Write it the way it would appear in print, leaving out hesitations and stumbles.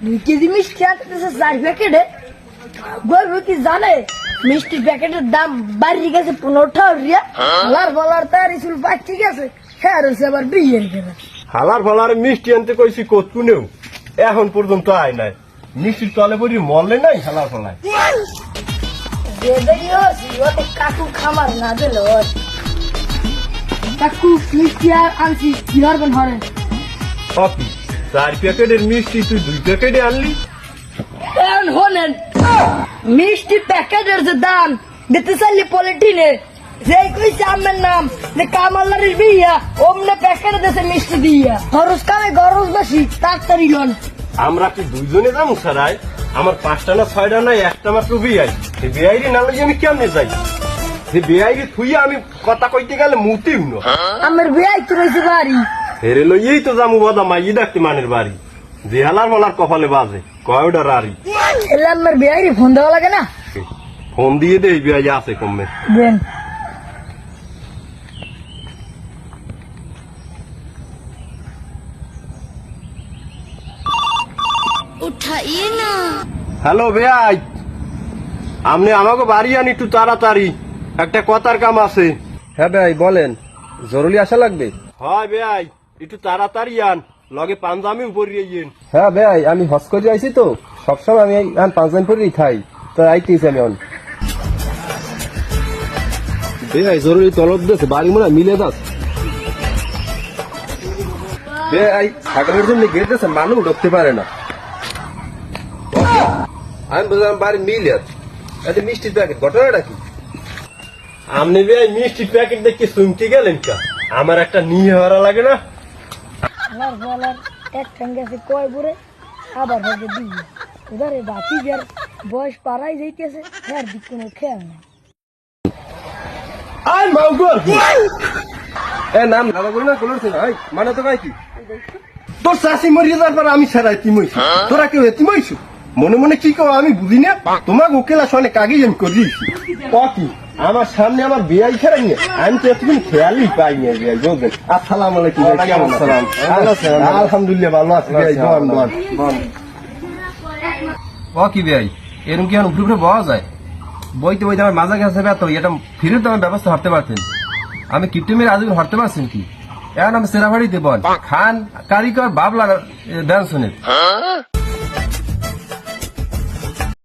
2 KG মিষ্টি আনতেছে 4 প্যাকেটে। গর্ব কি জানে মিষ্টি প্যাকেটের দাম বাড়ি গেছে 15 রিয়া। হালার বলার তার স্কুল পাক ঠিক আছে, হ্যাঁ রয়েছে আবার বিয়ের কেনা। হালার ফালার মিষ্টি আনতে কইছি কতকুনেও এখন পর্যন্ত আয় নাই। মিষ্টির তলে পড়ি মরলে নাই হালার ফালায়। যে দেরি হচ্ছে ওতে কাকু খামার না দিল। কাকু মিষ্টি আর আনছি কি হরবেন হরেন। কি 4 প্যাকেটের মিষ্টি তুই 2 প্যাকেটে আনলি? এখন হলেন মিষ্টি প্যাকেটের যে দাম দিতে চাইলি পলিটিনে যে কইছে আমার নাম যে কামালারের বিয়া অমনে প্যাকেটে দেশে মিষ্টি দিয়া খরচ কামে গরজ বেশি তাড়াতাড়ি লন। আমরা কি দুইজনে যাবো সারাই? আমার 5টা না 6টা না একটা মাত্র বিয়াই। এই বিয়াইরি না লাগি আমি কেমনে যাই? এই বিয়াইরি থুইয়া আমি কথা কইতে গেলে মুতিও না। আমার বিয়াই তো রয়েছে বাড়ি হেরে লইয়েই তো যাবো বাদা মাইয়ে ডাকতে মানের বাড়ি। যে হালার ফালার কপালে বাজে কয়টা রারি। এলে আমার বিয়াই ফোন দেওয়া লাগে না? ফোন দিয়ে দে বিয়াই আছে কমে। দেন उठाइए ना। হ্যালো বেয়াই, আপনি আমাকে বাড়ি আনি একটু তাড়াতাড়ি, একটা কথার কাম আছে। হ্যাঁ ভাই বলেন, জরুরি আসা লাগবে? হয় বেয়াই একটু তাড়াতাড়ি আন, লগে পাঞ্জামি উপরিয়ে ইয়েন। হ্যাঁ ভাই আমি হজ করে আইছি তো, সবসময় আমি পাঁচজন পরেই খাই, তো আইতেছি আমি অন। ভাই জরুরি তলব দিয়েছে, বাড়ি মনে হয় মিলে যাস। ভাই ছাগলের জন্য গেট দিয়েছে, মানুষ ঢুকতে পারে না। আমি বললাম বাড়ি মিলে আছে মিষ্টির প্যাকেট, ঘটনাটা কি? আপনি বেয়াই মিষ্টি প্যাকেট দেখে শুনতে গেলেন কা? আমার একটা নিয়ে হওয়া লাগে না? আমার বলার এক ঠেঙ্গে আছে কয় বুড়ে আবার ভাগে দিয়ে উধারে বাকি যার বয়স পাড়াই যাইতেছে হ্যাঁ দিক কোনো খেয়াল নাই। আই মাউগর এ নাম নামা করি না কোলর ছিল ভাই, মানে তো ভাই কি তোর শাশি মরিয়ে যাওয়ার পর আমি ছাড়াই তিমইছি, তোরা কেউ তিমইছু? মনে মনে কি কও আমি বুঝি না। তোমাকে ওকেলা শোনে কাগজ আমি করে দিয়েছি। কি আমার সামনে আমার বিয়াই খেলা নিয়ে আমি তো এতদিন খেয়ালই পাই না। বিয়াই বলবেন আসসালাম আলাইকুম। আলহামদুলিল্লাহ ভালো আছি বিয়াই। দোয়ান দোয়ান কি ভাই এরকম কি এখন উপরে উপরে বলা যায়? বইতে বইতে আমার মাজা গেছে ব্যথা, এটা ফিরে তো আমার ব্যবস্থা হারতে পারতেন। আমি কিপ্টে মেরে আজীবন হারতে পারছেন কি? এখন আমি সেরা বাড়িতে বল খান কারিগর বাবলা দেন শুনে